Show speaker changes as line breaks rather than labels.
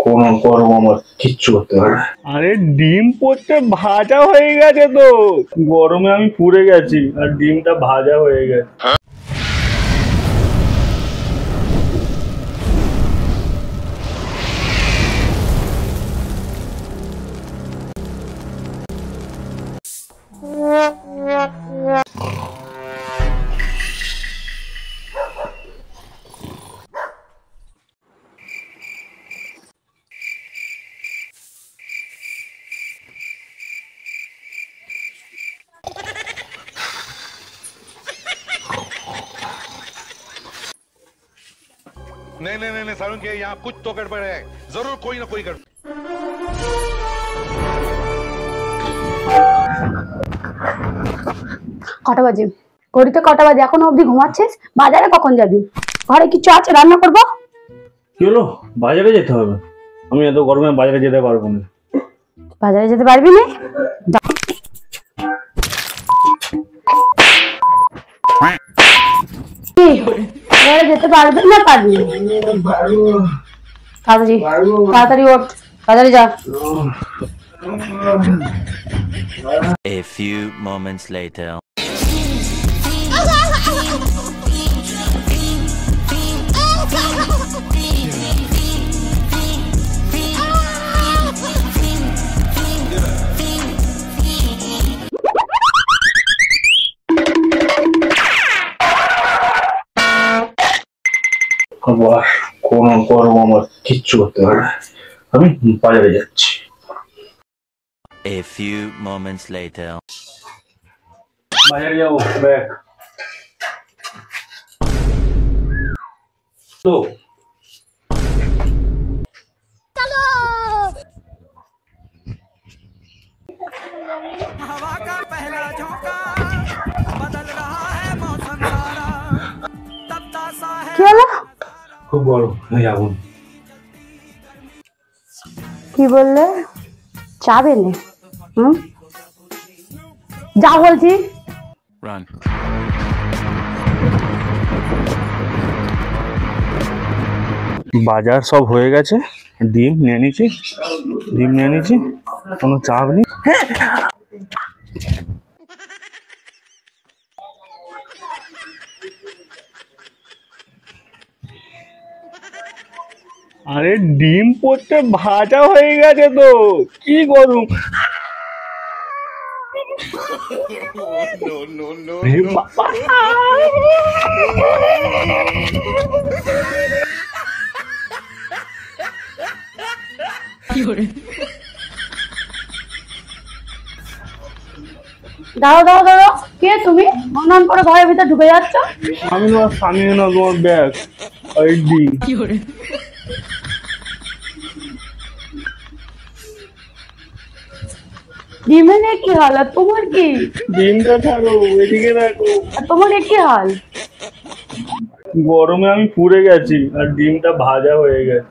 কোনো গরম আমার কিচ্ছু করতে পারে না।
আরে ডিম পোড়তে ভাজা হয়ে গেছে তো, গরমে আমি পুড়ে গেছি আর ডিমটা ভাজা হয়ে গেছে।
नहीं नहीं नहीं सारुण के यहाँ कुछ तो गड़बड़ है, जरूर कोई ना कोई गड़बड़।
কটা বাজে? ঘড়িতে কটা বাজে? এখনো অবধি ঘুমাচ্ছিস? বাজারে কখন যাবি? ঘরে কিছু আছে রান্না করবো?
কি হলো, বাজারে যেতে হবে? আমি এত গরমে বাজারে যেতে পারবো না।
বাজারে যেতে পারবি না? ঘরে যেতে পারবি না? পারবি তাড়াতাড়ি তাড়াতাড়ি ওঠ, বাজারে যা।
A few moments later.
আবার কোনো গরম আমার কিচ্ছু করতে পারে না। আমি বাজারে যাচ্ছি।
A few moments later.
বাজারে যাবো, ব্যাগ তো
हवा का पहला झोंका बदल रहा है मौसम सारा, तपता सा है।
কি হলো?
খুব গরম, যাবো না।
কি বললে? যাবে না? যা বলছি।
Run.
বাজার সব হয়ে গেছে, ডিম নিয়ে নিয়েছি, কোনো চাপ নেই। আরে ডিম পোড়তে ভাজা হয়ে গেছে তো, কি গরম। এ বাবা।
দাঁড়াও দাঁড়াও দাঁড়াও, কে তুমি? মন করে ঘরের ভিতর ঢুকে যাচ্ছ?
আমি তোমার স্বামী না, তোমার ব্যাগ আর ডিম।
ডিমের কি হাল? আর তোমার কি?
ডিমটা ছাড়ো, এদিকে দেখো।
আর তোমার কি হাল?
গরমে আমি পুড়ে গেছি আর ডিমটা ভাজা হয়ে গেছে।